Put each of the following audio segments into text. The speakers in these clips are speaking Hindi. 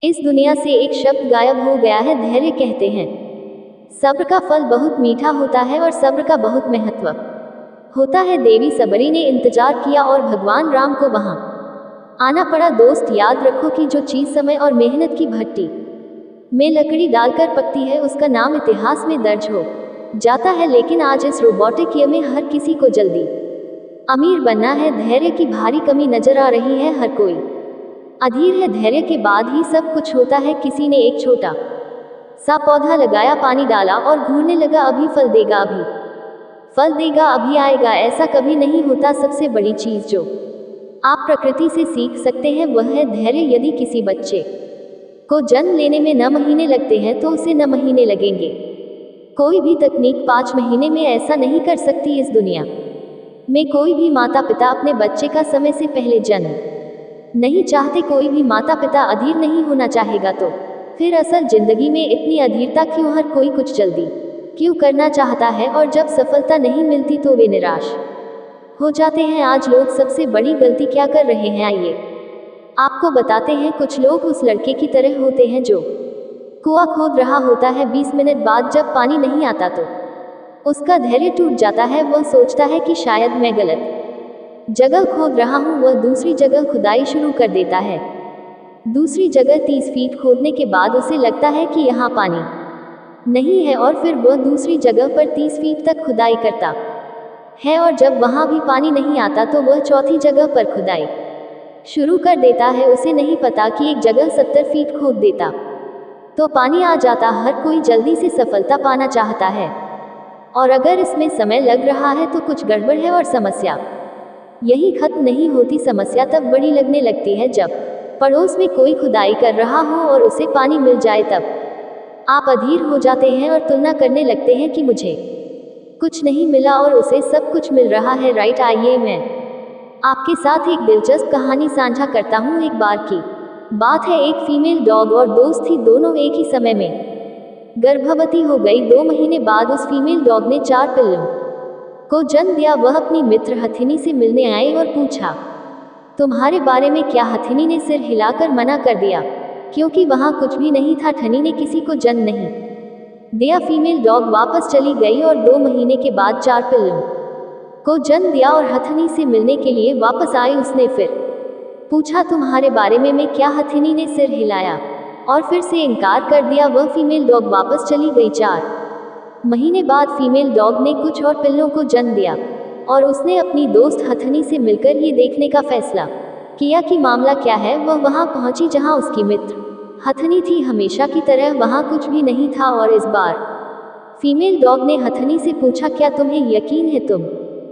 इस दुनिया से एक शब्द गायब हो गया है, धैर्य कहते हैं। सब्र का फल बहुत मीठा होता है और सब्र का बहुत महत्व होता है। देवी सबरी ने इंतजार किया और भगवान राम को वहां आना पड़ा। दोस्त, याद रखो कि जो चीज समय और मेहनत की भट्टी में लकड़ी डालकर पकती है, उसका नाम इतिहास में दर्ज हो जाता है। लेकिन आज इस रोबोटिक युग में हर किसी को जल्दी अमीर बनना है। धैर्य की भारी कमी नजर आ रही है, हर कोई अधीर है। धैर्य के बाद ही सब कुछ होता है। किसी ने एक छोटा सा पौधा लगाया, पानी डाला और घूरने लगा, अभी फल देगा, अभी फल देगा, अभी आएगा। ऐसा कभी नहीं होता। सबसे बड़ी चीज जो आप प्रकृति से सीख सकते हैं वह है धैर्य। यदि किसी बच्चे को जन्म लेने में 9 महीने लगते हैं तो उसे 9 महीने लगेंगे। कोई भी तकनीक 5 महीने में ऐसा नहीं कर सकती। इस दुनिया में कोई भी माता पिता अपने बच्चे का समय से पहले जन्म नहीं चाहते। कोई भी माता पिता अधीर नहीं होना चाहेगा। तो फिर असल जिंदगी में इतनी अधीरता क्यों? हर कोई कुछ जल्दी क्यों करना चाहता है और जब सफलता नहीं मिलती तो वे निराश हो जाते हैं। आज लोग सबसे बड़ी गलती क्या कर रहे हैं, आइए आपको बताते हैं। कुछ लोग उस लड़के की तरह होते हैं जो कुआं खोद रहा होता है। 20 मिनट बाद जब पानी नहीं आता तो उसका धैर्य टूट जाता है। वह सोचता है कि शायद मैं गलत जगह खोद रहा हूँ। वह दूसरी जगह खुदाई शुरू कर देता है। दूसरी जगह 30 फीट खोदने के बाद उसे लगता है कि यहाँ पानी नहीं है और फिर वह दूसरी जगह पर 30 फीट तक खुदाई करता है और जब वहाँ भी पानी नहीं आता तो वह चौथी जगह पर खुदाई शुरू कर देता है। उसे नहीं पता कि एक जगह 70 फीट खोद देता तो पानी आ जाता। हर कोई जल्दी से सफलता पाना चाहता है और अगर इसमें समय लग रहा है तो कुछ गड़बड़ है और समस्या यही खत्म नहीं होती। समस्या तब बड़ी लगने लगती है जब पड़ोस में कोई खुदाई कर रहा हो और उसे पानी मिल जाए। तब आप अधीर हो जाते हैं और तुलना करने लगते हैं कि मुझे कुछ नहीं मिला और उसे सब कुछ मिल रहा है। राइट। आइए मैं आपके साथ एक दिलचस्प कहानी साझा करता हूँ। एक बार की बात है, एक फीमेल डॉग और दोस्त थी। दोनों एक ही समय में गर्भवती हो गई। 2 महीने बाद उस फीमेल डॉग ने 4 पिल्लों को जन्म दिया। वह अपनी मित्र हथिनी से मिलने आई और पूछा, तुम्हारे बारे में क्या? हथिनी ने सिर हिलाकर मना कर दिया क्योंकि वहां कुछ भी नहीं था। हथिनी ने किसी को जन्म नहीं दिया। फीमेल डॉग वापस चली गई और 2 महीने के बाद 4 पिल्लों को जन्म दिया और हथिनी से मिलने के लिए वापस आई। उसने फिर पूछा, तुम्हारे बारे में मैं क्या? हथिनी ने सिर हिलाया और फिर से इनकार कर दिया। वह फीमेल डॉग वापस चली गई। 4 महीने बाद फीमेल डॉग ने कुछ और पिल्लों को जन्म दिया और उसने अपनी दोस्त हथिनी से मिलकर ये देखने का फैसला किया कि मामला क्या है। वह वहां पहुंची जहां उसकी मित्र हथिनी थी। हमेशा की तरह वहां कुछ भी नहीं था और इस बार फीमेल डॉग ने हथिनी से पूछा, क्या तुम्हें यकीन है तुम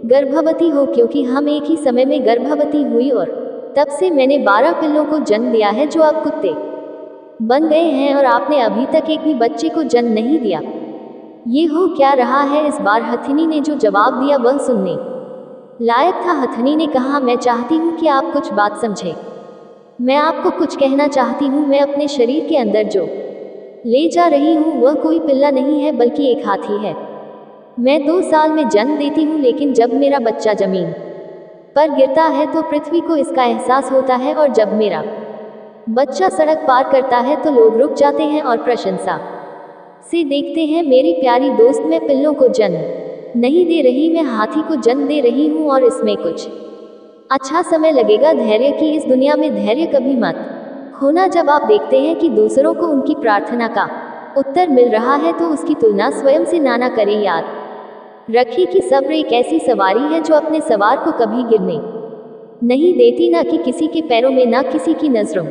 गर्भवती हो? क्योंकि हम एक ही समय में गर्भवती हुई और तब से मैंने 12 पिल्लों को जन्म दिया है जो अब कुत्ते बन गए हैं और आपने अभी तक एक भी बच्चे को जन्म नहीं दिया। ये हो क्या रहा है? इस बार हथिनी ने जो जवाब दिया वह सुनने लायक था। हथिनी ने कहा, मैं चाहती हूँ कि आप कुछ बात समझें। मैं आपको कुछ कहना चाहती हूँ। मैं अपने शरीर के अंदर जो ले जा रही हूँ वह कोई पिल्ला नहीं है बल्कि एक हाथी है। मैं 2 साल में जन्म देती हूँ, लेकिन जब मेरा बच्चा जमीन पर गिरता है तो पृथ्वी को इसका एहसास होता है और जब मेरा बच्चा सड़क पार करता है तो लोग रुक जाते हैं और प्रशंसा से देखते हैं। मेरी प्यारी दोस्त, मैं पिल्लों को जन्म नहीं दे रही, मैं हाथी को जन्म दे रही हूँ और इसमें कुछ अच्छा समय लगेगा। धैर्य की इस दुनिया में धैर्य कभी मत खोना। जब आप देखते हैं कि दूसरों को उनकी प्रार्थना का उत्तर मिल रहा है तो उसकी तुलना स्वयं से ना करें। याद रखिए कि सब्र एक ऐसी सवारी है जो अपने सवार को कभी गिरने नहीं देती, ना कि किसी के पैरों में, ना किसी की नजरों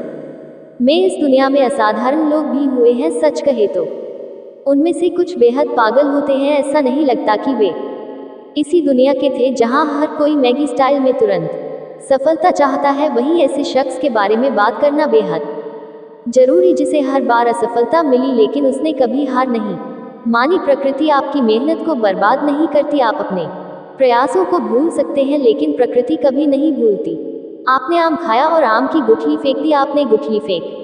में। इस दुनिया में असाधारण लोग भी हुए हैं। सच कहे तो उनमें से कुछ बेहद पागल होते हैं। ऐसा नहीं लगता कि वे इसी दुनिया के थे जहां हर कोई मैगी स्टाइल में तुरंत सफलता चाहता है। वहीं ऐसे शख्स के बारे में बात करना बेहद जरूरी, जिसे हर बार असफलता मिली लेकिन उसने कभी हार नहीं मानी। प्रकृति आपकी मेहनत को बर्बाद नहीं करती। आप अपने प्रयासों को भूल सकते हैं लेकिन प्रकृति कभी नहीं भूलती। आपने आम खाया और आम की गुठली फेंक दी। आपने गुठली फेंक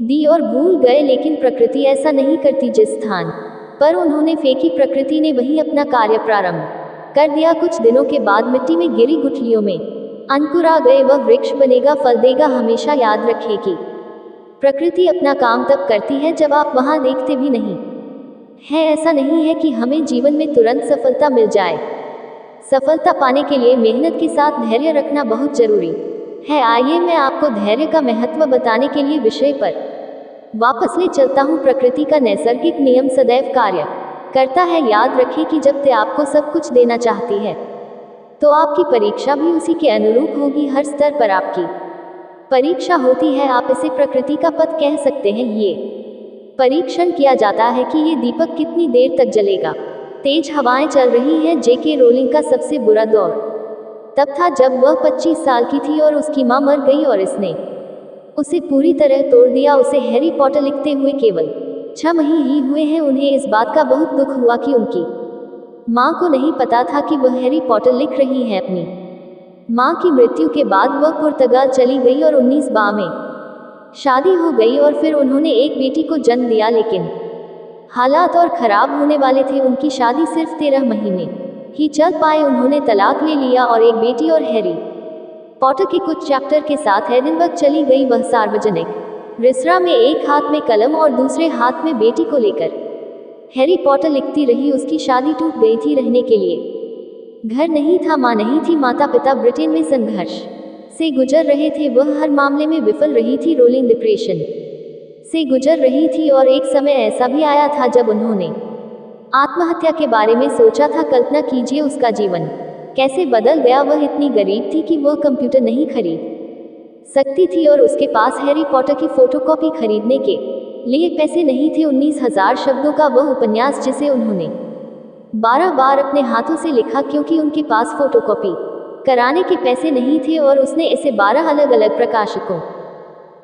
दी और भूल गए, लेकिन प्रकृति ऐसा नहीं करती। जिस स्थान पर उन्होंने फेंकी, प्रकृति ने वहीं अपना कार्य प्रारंभ कर दिया। कुछ दिनों के बाद मिट्टी में गिरी गुठलियों में अंकुर आ गए। वह वृक्ष बनेगा, फल देगा। हमेशा याद रखें कि प्रकृति अपना काम तब करती है जब आप वहां देखते भी नहीं है। ऐसा नहीं है कि हमें जीवन में तुरंत सफलता मिल जाए। सफलता पाने के लिए मेहनत के साथ धैर्य रखना बहुत जरूरी है। आइए मैं आपको धैर्य का महत्व बताने के लिए विषय पर वापस ले चलता हूँ। प्रकृति का नैसर्गिक नियम सदैव कार्य करता है। याद रखें कि जब ते आपको सब कुछ देना चाहती है तो आपकी परीक्षा भी उसी के अनुरूप होगी। हर स्तर पर आपकी परीक्षा होती है। आप इसे प्रकृति का पथ कह सकते हैं। ये परीक्षण किया जाता है कि ये दीपक कितनी देर तक जलेगा। तेज हवाएं चल रही हैं। जेके रोलिंग का सबसे बुरा दौर तब था जब वह 25 साल की थी और उसकी मां मर गई और इसने उसे पूरी तरह तोड़ दिया। उसे हैरी पॉटर लिखते हुए केवल 6 महीने ही हुए हैं। उन्हें इस बात का बहुत दुख हुआ कि उनकी मां को नहीं पता था कि वह हैरी पॉटर लिख रही है। अपनी मां की मृत्यु के बाद वह पुर्तगाल चली गई और 19 में शादी हो गई और फिर उन्होंने एक बेटी को जन्म दिया। लेकिन हालात और खराब होने वाले थे। उनकी शादी सिर्फ 13 महीने ही चल पाए। उन्होंने तलाक ले लिया और एक बेटी और हैरी पॉटर के कुछ चैप्टर के साथ एडिनबर्ग चली गई। वह सार्वजनिक रिसरा में एक हाथ में कलम और दूसरे हाथ में बेटी को लेकर हैरी पॉटर लिखती रही। उसकी शादी टूट गई थी। रहने के लिए घर नहीं था, मां नहीं थी, माता पिता ब्रिटेन में संघर्ष से गुजर रहे थे। वह हर मामले में विफल रही थी। रोलिंग डिप्रेशन से गुजर रही थी और एक समय ऐसा भी आया था जब उन्होंने आत्महत्या के बारे में सोचा था। कल्पना कीजिए उसका जीवन कैसे बदल गया। वह इतनी गरीब थी कि वह कंप्यूटर नहीं खरीद सकती थी और उसके पास हैरी पॉटर की फोटोकॉपी खरीदने के लिए पैसे नहीं थे। 19,000 शब्दों का वह उपन्यास जिसे उन्होंने 12 बार अपने हाथों से लिखा क्योंकि उनके पास फोटोकॉपी कराने के पैसे नहीं थे। और उसने इसे 12 अलग अलग प्रकाशकों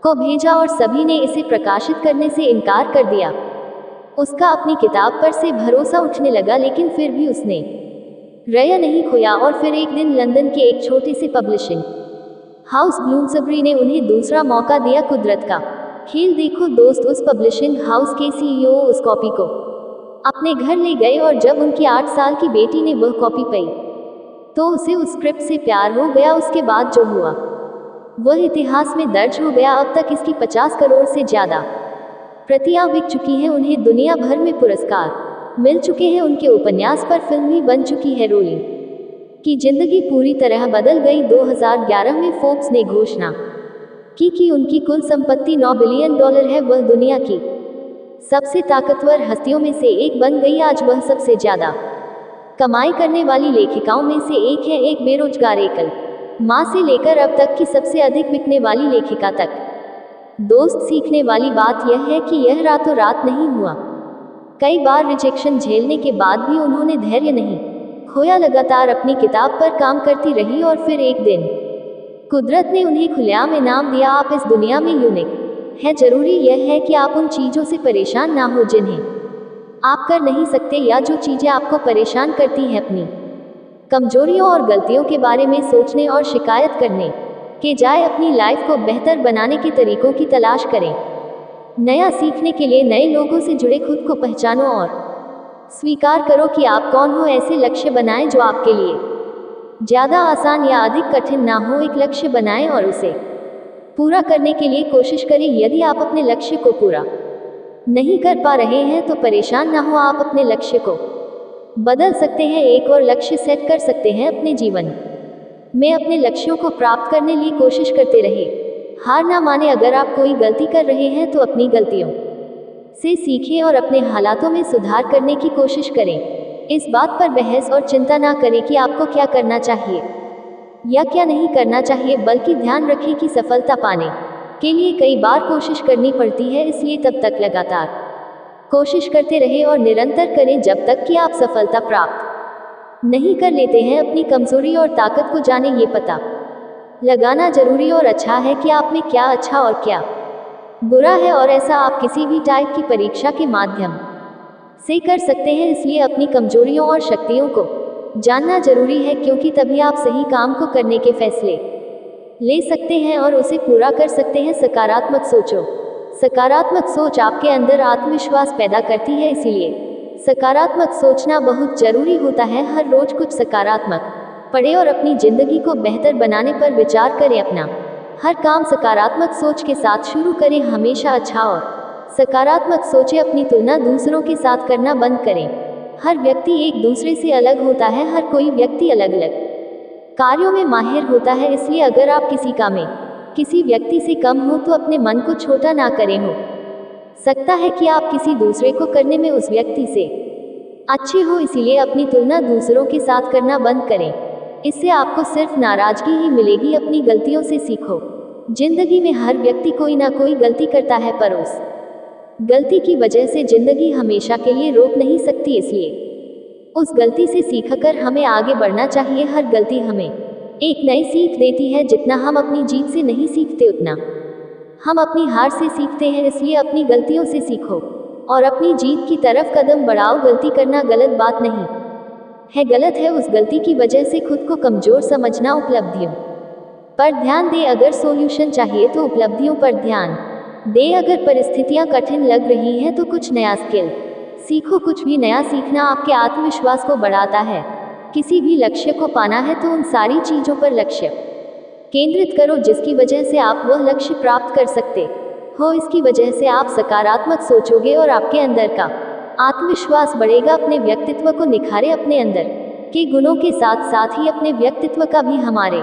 को भेजा और सभी ने इसे प्रकाशित करने से इनकार कर दिया। उसका अपनी किताब पर से भरोसा उठने लगा, लेकिन फिर भी उसने रया नहीं खोया। और फिर एक दिन लंदन के एक छोटे से पब्लिशिंग हाउस ब्लूमसबरी ने उन्हें दूसरा मौका दिया। कुदरत का खेल देखो दोस्त। उस पब्लिशिंग हाउस के सीईओ उस कॉपी को अपने घर ले गए और जब उनकी 8 साल की बेटी ने वह कॉपी पाई तो उसे उस स्क्रिप्ट से प्यार हो गया। उसके बाद जो हुआ वह इतिहास में दर्ज हो गया। अब तक इसकी 50 करोड़ से ज्यादा प्रतियां बिक चुकी हैं। उन्हें दुनिया भर में पुरस्कार मिल चुके हैं। उनके उपन्यास पर फिल्म भी बन चुकी है। रोलिंग की जिंदगी पूरी तरह बदल गई। 2011 में फोर्ब्स ने घोषणा की कि उनकी कुल संपत्ति $9 बिलियन है। वह दुनिया की सबसे ताकतवर हस्तियों में से एक बन गई। आज वह सबसे ज्यादा कमाई करने वाली लेखिकाओं में से एक है। एक बेरोजगार एकल मां से लेकर अब तक की सबसे अधिक बिकने वाली लेखिका तक। दोस्त, सीखने वाली बात यह है कि यह रातों रात नहीं हुआ। कई बार रिजेक्शन झेलने के बाद भी उन्होंने धैर्य नहीं खोया। लगातार अपनी किताब पर काम करती रही और फिर एक दिन कुदरत ने उन्हें खुलेआम इनाम दिया। आप इस दुनिया में यूनिक है। जरूरी यह है कि आप उन चीजों से परेशान ना हो जिन्हें आप कर नहीं सकते, या जो चीजें आपको परेशान करती हैं। अपनी कमजोरियों और गलतियों के बारे में सोचने और शिकायत करने के जाय अपनी लाइफ को बेहतर बनाने के तरीकों की तलाश करें। नया सीखने के लिए नए लोगों से जुड़े, खुद को पहचानो और स्वीकार करो कि आप कौन हो। ऐसे लक्ष्य बनाएं जो आपके लिए ज्यादा आसान या अधिक कठिन ना हो। एक लक्ष्य बनाएं और उसे पूरा करने के लिए कोशिश करें। यदि आप अपने लक्ष्य को पूरा नहीं कर पा रहे हैं तो परेशान ना हो। आप अपने लक्ष्य को बदल सकते हैं, एक और लक्ष्य सेट कर सकते हैं। अपने जीवन में अपने लक्ष्यों को प्राप्त करने लिए कोशिश करते रहे। हार ना माने। अगर आप कोई गलती कर रहे हैं तो अपनी गलतियों से सीखें और अपने हालातों में सुधार करने की कोशिश करें। इस बात पर बहस और चिंता ना करें कि आपको क्या करना चाहिए या क्या नहीं करना चाहिए, बल्कि ध्यान रखें कि सफलता पाने के लिए कई बार कोशिश करनी पड़ती है। इसलिए तब तक लगातार कोशिश करते रहे और निरंतर करें जब तक कि आप सफलता प्राप्त नहीं कर लेते हैं। अपनी कमजोरी और ताकत को जाने, ये पता लगाना जरूरी और अच्छा है कि आप में क्या अच्छा और क्या बुरा है, और ऐसा आप किसी भी टाइप की परीक्षा के माध्यम से कर सकते हैं। इसलिए अपनी कमजोरियों और शक्तियों को जानना जरूरी है, क्योंकि तभी आप सही काम को करने के फैसले ले सकते हैं और उसे पूरा कर सकते हैं। सकारात्मक सोचो। सकारात्मक सोच आपके अंदर आत्मविश्वास पैदा करती है, इसीलिए सकारात्मक सोचना बहुत जरूरी होता है। हर रोज कुछ सकारात्मक पढ़ें और अपनी जिंदगी को बेहतर बनाने पर विचार करें। अपना हर काम सकारात्मक सोच के साथ शुरू करें, हमेशा अच्छा और सकारात्मक सोचें। अपनी तुलना दूसरों के साथ करना बंद करें। हर व्यक्ति एक दूसरे से अलग होता है, हर कोई व्यक्ति अलग अलग कार्यों में माहिर होता है, इसलिए अगर आप किसी काम में किसी व्यक्ति से कम हो तो अपने मन को छोटा ना करें। हो सकता है कि आप किसी दूसरे को करने में उस व्यक्ति से अच्छे हो, इसीलिए अपनी तुलना दूसरों के साथ करना बंद करें। इससे आपको सिर्फ नाराजगी ही मिलेगी। अपनी गलतियों से सीखो। जिंदगी में हर व्यक्ति कोई ना कोई गलती करता है, पर उस गलती की वजह से जिंदगी हमेशा के लिए रोक नहीं सकती, इसलिए उस गलती से सीखकर हमें आगे बढ़ना चाहिए। हर गलती हमें एक नई सीख देती है। जितना हम अपनी जीत से नहीं सीखते उतना हम अपनी हार से सीखते हैं, इसलिए अपनी गलतियों से सीखो और अपनी जीत की तरफ कदम बढ़ाओ। गलती करना गलत बात नहीं है, गलत है उस गलती की वजह से खुद को कमजोर समझना। उपलब्धियों पर ध्यान दें, अगर सॉल्यूशन चाहिए तो उपलब्धियों पर ध्यान दें। अगर परिस्थितियां कठिन लग रही हैं तो कुछ नया स्किल सीखो। कुछ भी नया सीखना आपके आत्मविश्वास को बढ़ाता है। किसी भी लक्ष्य को पाना है तो उन सारी चीजों पर लक्ष्य केंद्रित करो जिसकी वजह से आप वह लक्ष्य प्राप्त कर सकते हो। इसकी वजह से आप सकारात्मक सोचोगे और आपके अंदर का आत्मविश्वास बढ़ेगा। अपने व्यक्तित्व को निखारें। अपने अंदर के गुणों के साथ साथ ही अपने व्यक्तित्व का भी हमारे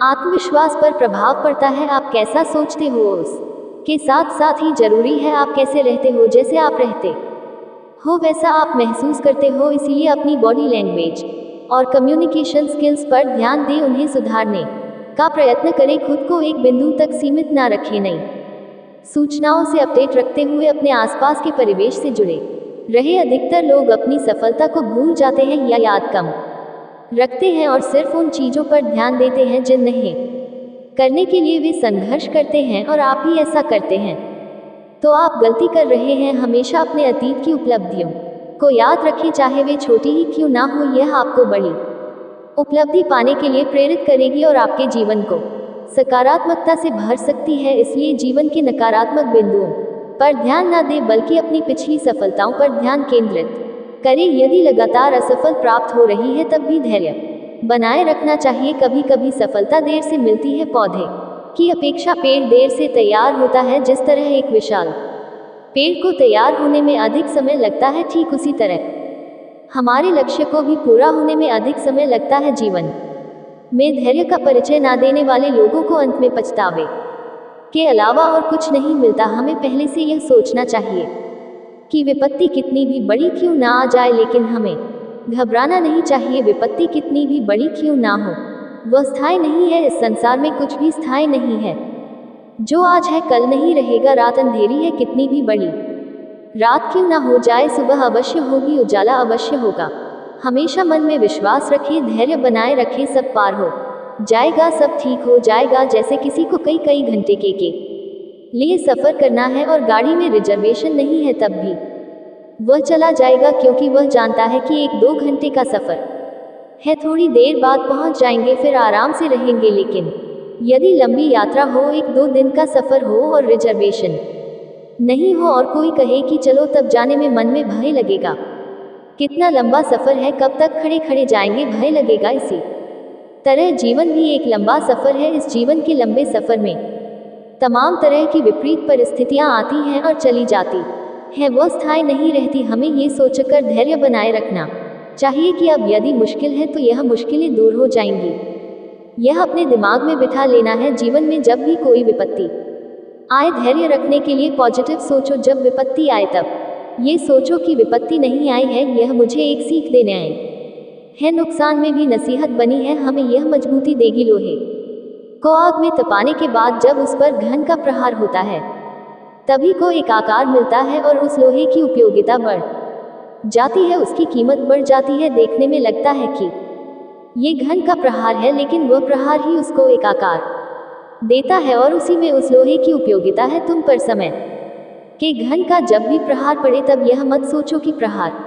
आत्मविश्वास पर प्रभाव पड़ता है। आप कैसा सोचते हो उसके साथ साथ ही जरूरी है आप कैसे रहते हो। जैसे आप रहते हो वैसा आप महसूस करते हो, इसीलिए अपनी बॉडी लैंग्वेज और कम्युनिकेशन स्किल्स पर ध्यान दें, उन्हें सुधारने का प्रयत्न करें। खुद को एक बिंदु तक सीमित ना रखें। नई सूचनाओं से अपडेट रखते हुए अपने आसपास के परिवेश से जुड़े रहे। अधिकतर लोग अपनी सफलता को भूल जाते हैं या याद कम रखते हैं और सिर्फ उन चीजों पर ध्यान देते हैं जिन्हें करने के लिए वे संघर्ष करते हैं, और आप भी ऐसा करते हैं तो आप गलती कर रहे हैं। हमेशा अपने अतीत की उपलब्धियों को याद रखें, चाहे वे छोटी ही क्यों ना हो। यह आपको बड़ी उपलब्धि पाने के लिए प्रेरित करेगी और आपके जीवन को सकारात्मकता से भर सकती है। इसलिए जीवन के नकारात्मक बिंदुओं पर ध्यान न दें, बल्कि अपनी पिछली सफलताओं पर ध्यान केंद्रित करें। यदि लगातार असफल प्राप्त हो रही है तब भी धैर्य बनाए रखना चाहिए। कभी कभी सफलता देर से मिलती है, पौधे की अपेक्षा पेड़ देर से तैयार होता है। जिस तरह एक विशाल पेड़ को तैयार होने में अधिक समय लगता है, ठीक उसी तरह हमारे लक्ष्य को भी पूरा होने में अधिक समय लगता है। जीवन में धैर्य का परिचय ना देने वाले लोगों को अंत में पछतावे के अलावा और कुछ नहीं मिलता। हमें पहले से यह सोचना चाहिए कि विपत्ति कितनी भी बड़ी क्यों ना आ जाए, लेकिन हमें घबराना नहीं चाहिए। विपत्ति कितनी भी बड़ी क्यों ना हो, वह स्थायी नहीं है। इस संसार में कुछ भी स्थायी नहीं है। जो आज है कल नहीं रहेगा। रात अंधेरी है, कितनी भी बड़ी रात क्यों ना हो जाए, सुबह अवश्य होगी, उजाला अवश्य होगा। हमेशा मन में विश्वास रखें, धैर्य बनाए रखें, सब पार हो जाएगा, सब ठीक हो जाएगा। जैसे किसी को कई घंटे के लिए सफर करना है और गाड़ी में रिजर्वेशन नहीं है, तब भी वह चला जाएगा, क्योंकि वह जानता है कि 1-2 घंटे का सफर है, थोड़ी देर बाद पहुंच जाएंगे, फिर आराम से रहेंगे। लेकिन यदि लंबी यात्रा हो, 1-2 दिन का सफर हो और रिजर्वेशन नहीं हो और कोई कहे कि चलो, तब जाने में मन में भय लगेगा। कितना लंबा सफर है, कब तक खड़े खड़े जाएंगे, भय लगेगा। इसी तरह जीवन भी एक लंबा सफर है। इस जीवन के लंबे सफर में तमाम तरह की विपरीत परिस्थितियां आती हैं और चली जाती हैं, वह स्थायी नहीं रहती। हमें ये सोचकर धैर्य बनाए रखना चाहिए कि अब यदि मुश्किल है तो यह मुश्किलें दूर हो जाएंगी। यह अपने दिमाग में बिठा लेना है। जीवन में जब भी कोई विपत्ति आए, धैर्य रखने के लिए पॉजिटिव सोचो। जब विपत्ति आए तब ये सोचो कि विपत्ति नहीं आई है, यह मुझे एक सीख देने आए है। नुकसान में भी नसीहत बनी है, हमें यह मजबूती देगी। लोहे को आग में तपाने के बाद जब उस पर घन का प्रहार होता है, तभी को एक आकार मिलता है और उस लोहे की उपयोगिता बढ़ जाती है, उसकी कीमत बढ़ जाती है। देखने में लगता है कि ये घन का प्रहार है, लेकिन वह प्रहार ही उसको एक आकार देता है और उसी में उस लोहे की उपयोगिता है। तुम पर समय के घन का जब भी प्रहार पड़े, तब यह मत सोचो कि प्रहार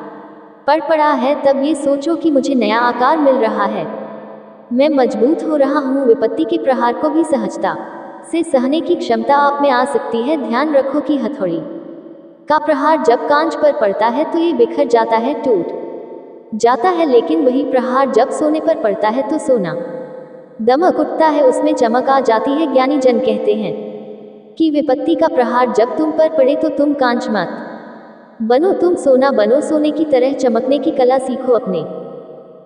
पड़ा है, तब ये सोचो कि मुझे नया आकार मिल रहा है, मैं मजबूत हो रहा हूँ। विपत्ति के प्रहार को भी सहजता से सहने की क्षमता आप में आ सकती है। ध्यान रखो कि हथौड़ी का प्रहार जब कांच पर पड़ता है तो ये बिखर जाता है, टूट जाता है, लेकिन वही प्रहार जब सोने पर पड़ता है तो सोना दमक उठता है, उसमें चमक आ जाती है। ज्ञानी जन कहते हैं कि विपत्ति का प्रहार जब तुम पर पड़े तो तुम कांच मत बनो, तुम सोना बनो, सोने की तरह चमकने की कला सीखो, अपने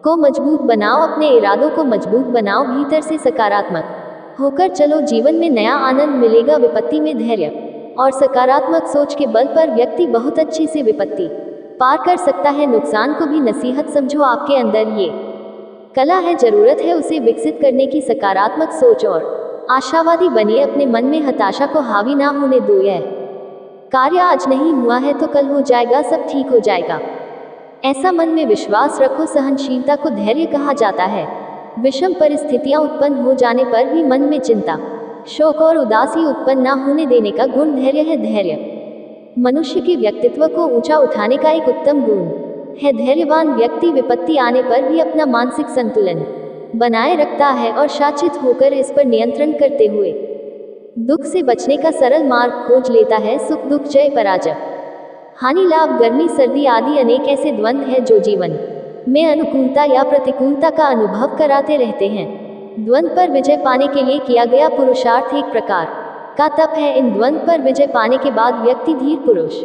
को मजबूत बनाओ, अपने इरादों को मजबूत बनाओ, भीतर से सकारात्मक होकर चलो, जीवन में नया आनंद मिलेगा। विपत्ति में धैर्य और सकारात्मक सोच के बल पर व्यक्ति बहुत अच्छे से विपत्ति पार कर सकता है। नुकसान को भी नसीहत समझो, आपके अंदर ये कला है, जरूरत है उसे विकसित करने की। सकारात्मक सोच और आशावादी बनिए, अपने मन में हताशा को हावी ना होने दो। यह कार्य आज नहीं हुआ है तो कल हो जाएगा, सब ठीक हो जाएगा, ऐसा मन में विश्वास रखो। सहनशीलता को धैर्य कहा जाता है। विषम परिस्थितियां उत्पन्न हो जाने पर भी मन में चिंता, शोक और उदासी उत्पन्न न होने देने का गुण धैर्य है। धैर्य मनुष्य के व्यक्तित्व को ऊंचा उठाने का एक उत्तम गुण है। धैर्यवान व्यक्ति विपत्ति आने पर भी अपना मानसिक संतुलन बनाए रखता है और शांत होकर इस पर नियंत्रण करते हुए दुख से बचने का सरल मार्ग खोज लेता है। सुख दुख, जय पराजय, हानि लाभ, गर्मी सर्दी आदि अनेक ऐसे द्वंद्व हैं जो जीवन में अनुकूलता या प्रतिकूलता का अनुभव कराते रहते हैं। द्वंद्व पर विजय पाने के लिए किया गया पुरुषार्थ एक प्रकार का तप है। इन द्वंद्व पर विजय पाने के बाद व्यक्ति धीर पुरुष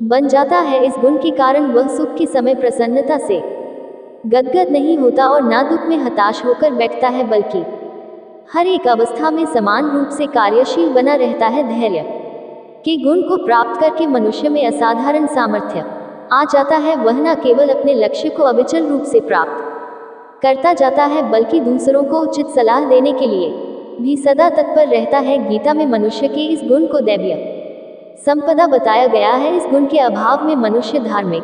बन जाता है। इस गुण के कारण वह सुख के समय प्रसन्नता से गदगद नहीं होता और ना दुख में हताश होकर बैठता है, बल्कि हर एक अवस्था में समान रूप से कार्यशील बना रहता है। धैर्य के गुण को प्राप्त करके मनुष्य में असाधारण सामर्थ्य आ जाता है। वह न केवल अपने लक्ष्य को अविचल रूप से प्राप्त करता जाता है, बल्कि दूसरों को उचित सलाह देने के लिए भी सदा तत्पर रहता है। गीता में मनुष्य के इस गुण को दैवीय संपदा बताया गया है। इस गुण के अभाव में मनुष्य धार्मिक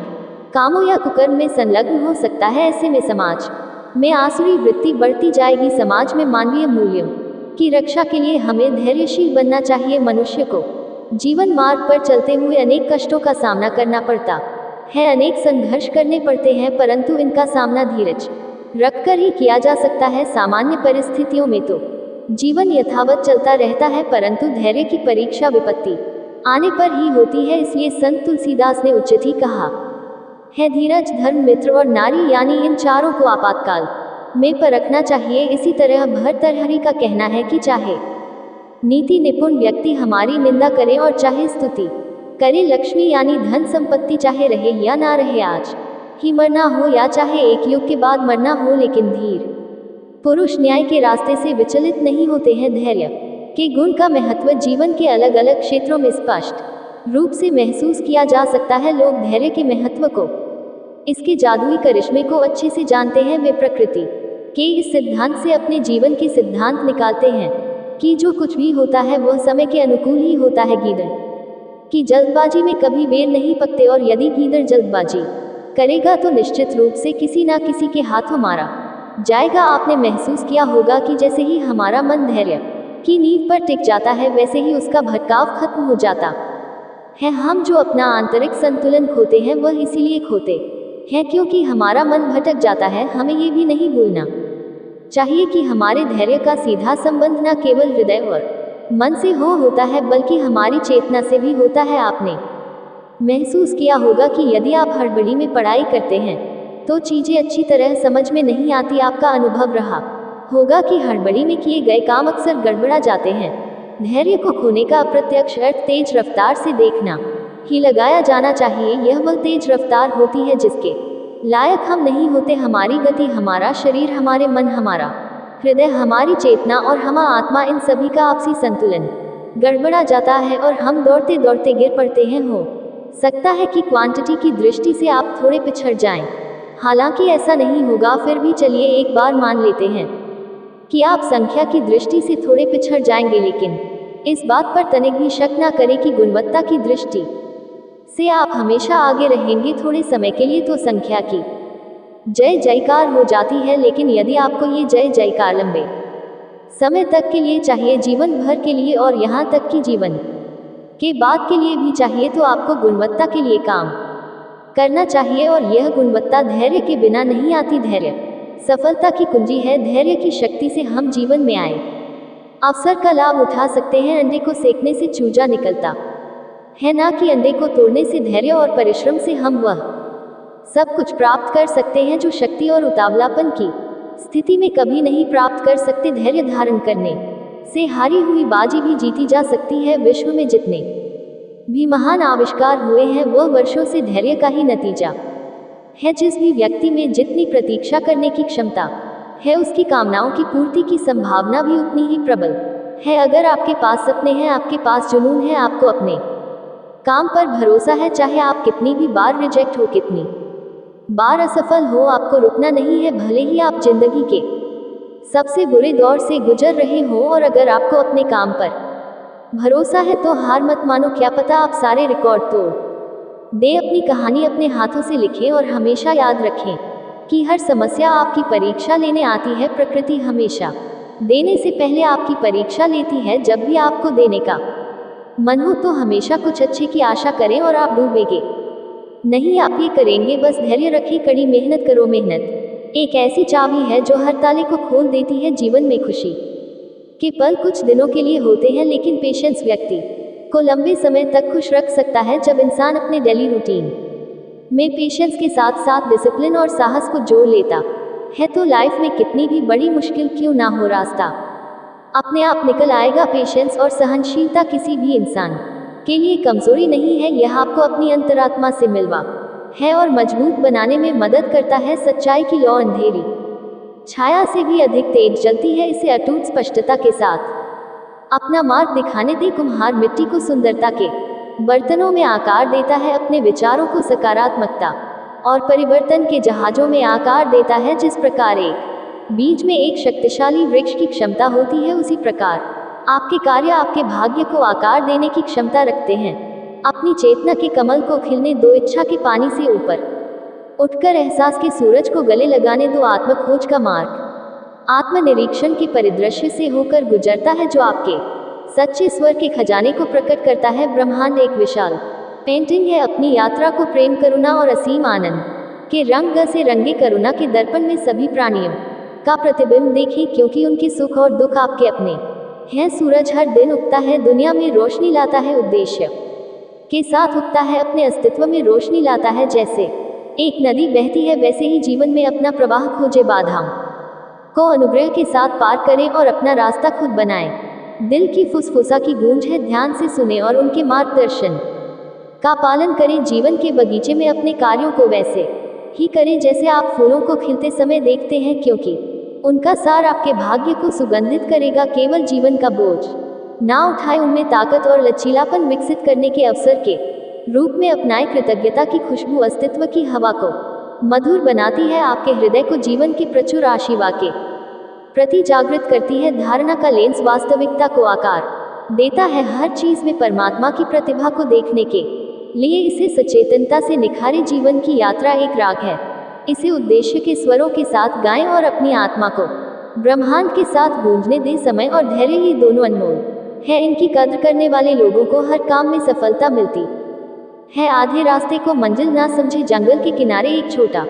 कामों या कुकर्म में संलग्न हो सकता है। ऐसे में समाज में आसुरी वृत्ति बढ़ती जाएगी। समाज में मानवीय मूल्यों की रक्षा के लिए हमें धैर्यशील बनना चाहिए। मनुष्य को जीवन मार्ग पर चलते हुए अनेक कष्टों का सामना करना पड़ता है, अनेक संघर्ष करने पड़ते हैं, परंतु इनका सामना धीरज रखकर ही किया जा सकता है। सामान्य परिस्थितियों में तो जीवन यथावत चलता रहता है, परंतु धैर्य की परीक्षा विपत्ति आने पर ही होती है। इसलिए संत तुलसीदास ने उचित ही कहा है, धीरज, धर्म, मित्र और नारी, यानी इन चारों को आपातकाल में परखना चाहिए। इसी तरह भर्तृहरि का कहना है कि चाहे नीति निपुण व्यक्ति हमारी निंदा करे और चाहे स्तुति करे, लक्ष्मी यानी धन संपत्ति चाहे रहे या ना रहे, आज ही मरना हो या चाहे एक युग के बाद मरना हो, लेकिन धीर पुरुष न्याय के रास्ते से विचलित नहीं होते हैं। धैर्य के गुण का महत्व जीवन के अलग अलग क्षेत्रों में स्पष्ट रूप से महसूस किया जा सकता है। लोग धैर्य के महत्व को, इसके जादुई करिश्मे को अच्छे से जानते हैं। वे प्रकृति के इस सिद्धांत से अपने जीवन के सिद्धांत निकालते हैं कि जो कुछ भी होता है वह समय के अनुकूल ही होता है। गीदड़ की जल्दबाजी में कभी बेर नहीं पकते, और यदि गीदड़ जल्दबाजी करेगा तो निश्चित रूप से किसी ना किसी के हाथों मारा जाएगा। आपने महसूस किया होगा कि जैसे ही हमारा मन धैर्य की नींव पर टिक जाता है, वैसे ही उसका भटकाव खत्म हो जाता है। हम जो अपना आंतरिक संतुलन खोते हैं वह इसीलिए खोते हैं क्योंकि हमारा मन भटक जाता है। हमें ये भी नहीं भूलना चाहिए कि हमारे धैर्य का सीधा संबंध न केवल हृदय और मन से होता है, बल्कि हमारी चेतना से भी होता है। आपने महसूस किया होगा कि यदि आप हड़बड़ी में पढ़ाई करते हैं तो चीज़ें अच्छी तरह समझ में नहीं आती। आपका अनुभव रहा होगा कि हड़बड़ी में किए गए काम अक्सर गड़बड़ा जाते हैं। धैर्य को खोने का अप्रत्यक्ष अर्थ तेज रफ्तार से देखना ही लगाया जाना चाहिए। यह वह तेज रफ्तार होती है जिसके लायक हम नहीं होते। हमारी गति, हमारा शरीर, हमारे मन, हमारा हृदय, हमारी चेतना और हमारा आत्मा, इन सभी का आपसी संतुलन गड़बड़ा जाता है और हम दौड़ते दौड़ते गिर पड़ते हैं। हो सकता है कि क्वांटिटी की दृष्टि से आप थोड़े पिछड़ जाएं, हालांकि ऐसा नहीं होगा। फिर भी चलिए एक बार मान लेते हैं कि आप संख्या की दृष्टि से थोड़े पिछड़ जाएंगे, लेकिन इस बात पर तनिक भी शक ना करें कि गुणवत्ता की दृष्टि से आप हमेशा आगे रहेंगे। थोड़े समय के लिए तो संख्या की जय जयकार हो जाती है, लेकिन यदि आपको ये जय जयकार लंबे समय तक के लिए चाहिए, जीवन भर के लिए और यहाँ तक कि जीवन के बाद के लिए भी चाहिए, तो आपको गुणवत्ता के लिए काम करना चाहिए। और यह गुणवत्ता धैर्य के बिना नहीं आती। धैर्य सफलता की कुंजी है। धैर्य की शक्ति से हम जीवन में आए अवसर का लाभ उठा सकते हैं। अंडे को सेकने से चूजा निकलता है, ना कि अंडे को तोड़ने से। धैर्य और परिश्रम से हम वह सब कुछ प्राप्त कर सकते हैं जो शक्ति और उतावलापन की स्थिति में कभी नहीं प्राप्त कर सकते। धैर्य धारण करने से हारी हुई बाजी भी जीती जा सकती है। विश्व में जितने भी महान आविष्कार हुए हैं वह वर्षों से धैर्य का ही नतीजा है। जिस भी व्यक्ति में जितनी प्रतीक्षा करने की क्षमता है उसकी कामनाओं की पूर्ति की संभावना भी उतनी ही प्रबल है। अगर आपके पास सपने हैं, आपके पास जुनून है, आपको अपने काम पर भरोसा है, चाहे आप कितनी भी बार रिजेक्ट हो, कितनी बार असफल हो, आपको रुकना नहीं है। भले ही आप जिंदगी के सबसे बुरे दौर से गुजर रहे हो और अगर आपको अपने काम पर भरोसा है तो हार मत मानो। क्या पता आप सारे रिकॉर्ड तोड़ दे। अपनी कहानी अपने हाथों से लिखें और हमेशा याद रखें कि हर समस्या आपकी परीक्षा लेने आती है। प्रकृति हमेशा देने से पहले आपकी परीक्षा लेती है। जब भी आपको देने का मन हो तो हमेशा कुछ अच्छे की आशा करें और आप डूबेंगे नहीं, आप ये करेंगे। बस धैर्य रखें, कड़ी मेहनत करो। मेहनत एक ऐसी चाबी है जो हर ताले को खोल देती है। जीवन में खुशी के पल कुछ दिनों के लिए होते हैं, लेकिन पेशेंस व्यक्ति को लंबे समय तक खुश रख सकता है। जब इंसान अपने डेली रूटीन में पेशेंस के साथ साथ डिसिप्लिन और साहस को जोड़ लेता है तो लाइफ में कितनी भी बड़ी मुश्किल क्यों ना हो, रास्ता अपने आप निकल आएगा। पेशेंस और सहनशीलता किसी भी इंसान के लिए कमजोरी नहीं है, यह आपको अपनी अंतरात्मा से मिलवा है और मजबूत बनाने में मदद करता है। सच्चाई की लौ अंधेरी छाया से भी अधिक तेज जलती है, इसे अटूट स्पष्टता के साथ अपना मार्ग दिखाने दे। कुम्हार मिट्टी को सुंदरता के बर्तनों में आकार देता है, अपने विचारों को सकारात्मकता और परिवर्तन के जहाजों में आकार देता है। जिस प्रकार एक बीज में एक शक्तिशाली वृक्ष की क्षमता होती है, उसी प्रकार आपके कार्य आपके भाग्य को आकार देने की क्षमता रखते हैं। अपनी चेतना के कमल को खिलने दो, इच्छा के पानी से ऊपर उठकर एहसास के सूरज को गले लगाने दो। आत्मखोज का मार्ग आत्मनिरीक्षण के परिदृश्य से होकर गुजरता है जो आपके सच्चे स्वर के खजाने को प्रकट करता है। ब्रह्मांड एक विशाल पेंटिंग है, अपनी यात्रा को प्रेम, करुणा और असीम आनंद के रंग से रंगे। करुणा के दर्पण में सभी प्राणियों का प्रतिबिंब देखें, क्योंकि उनके सुख और दुख आपके अपने हैं। सूरज हर दिन उगता है, दुनिया में रोशनी लाता है, उद्देश्य के साथ उगता है, अपने अस्तित्व में रोशनी लाता है। जैसे एक नदी बहती है वैसे ही जीवन में अपना प्रवाह खोजे, बाधाओं को अनुग्रह के साथ पार करें और अपना रास्ता खुद बनाएं। दिल की फुसफुसा की गूंज है, ध्यान से सुने और उनके मार्गदर्शन का पालन करें। जीवन के बगीचे में अपने कार्यों को वैसे ही करें जैसे आप फूलों को खिलते समय देखते हैं, क्योंकि उनका सार आपके भाग्य को सुगंधित करेगा। केवल जीवन का बोझ ना उठाए, उनमें ताकत और लचीलापन विकसित करने के अवसर के रूप में अपनाए। कृतज्ञता की खुशबू अस्तित्व की हवा को मधुर बनाती है, आपके हृदय को जीवन के प्रचुर आशीर्वाद के प्रति जागृत करती है। धारणा का लेंस वास्तविकता को आकार देता है, हर चीज में परमात्मा की प्रतिभा को देखने के लिए इसे सचेतनता से निखारे। जीवन की यात्रा एक राग है, इसे उद्देश्य के स्वरों के साथ गाएं और अपनी आत्मा को ब्रह्मांड के साथ गूंजने दें। समय और धैर्य ये दोनों अनमोल है, इनकी कद्र करने वाले लोगों को हर काम में सफलता मिलती है। आधे रास्ते को मंजिल ना समझे। जंगल के किनारे एक छोटा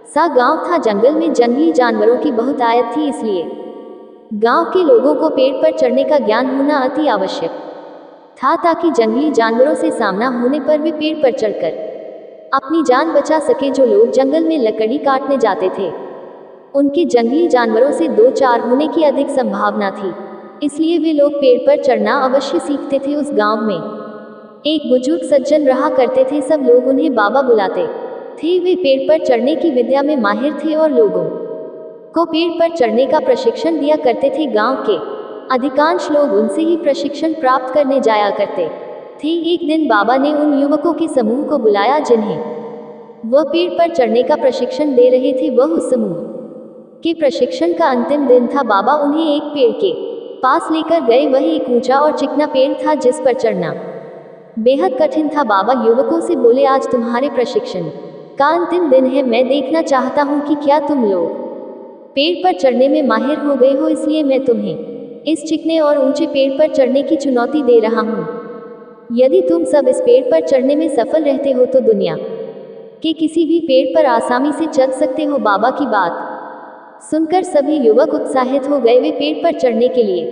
सा गांव था। जंगल में जंगली जानवरों की बहुत आयत थी, इसलिए गांव के लोगों को पेड़ पर चढ़ने का ज्ञान होना अति आवश्यक था, ताकि जंगली जानवरों से सामना होने पर वे पेड़ पर चढ़कर अपनी जान बचा सके। जो लोग जंगल में लकड़ी काटने जाते थे उनके जंगली जानवरों से 2-4 होने की अधिक संभावना थी, इसलिए वे लोग पेड़ पर चढ़ना अवश्य सीखते थे। उस गांव में एक बुजुर्ग सज्जन रहा करते थे, सब लोग उन्हें बाबा बुलाते थे। वे पेड़ पर चढ़ने की विद्या में माहिर थे और लोगों को पेड़ पर चढ़ने का प्रशिक्षण दिया करते थे। गांव के अधिकांश लोग उनसे ही प्रशिक्षण प्राप्त करने जाया करते थे। एक दिन बाबा ने उन युवकों के समूह को बुलाया जिन्हें वह पेड़ पर चढ़ने का प्रशिक्षण दे रहे थे। वह उस समूह के प्रशिक्षण का अंतिम दिन था। बाबा उन्हें एक पेड़ के पास लेकर गए। वह एक ऊंचा और चिकना पेड़ था जिस पर चढ़ना बेहद कठिन था। बाबा युवकों से बोले, आज तुम्हारे प्रशिक्षण का अंतिम दिन है, मैं देखना चाहता हूं कि क्या तुम लोग पेड़ पर चढ़ने में माहिर हो गए हो, इसलिए मैं तुम्हें इस चिकने और ऊंचे पेड़ पर चढ़ने की चुनौती दे रहा हूं। यदि तुम सब इस पेड़ पर चढ़ने में सफल रहते हो तो दुनिया के किसी भी पेड़ पर आसानी से चढ़ सकते हो। बाबा की बात सुनकर सभी युवक उत्साहित हो गए। वे पेड़ पर चढ़ने के लिए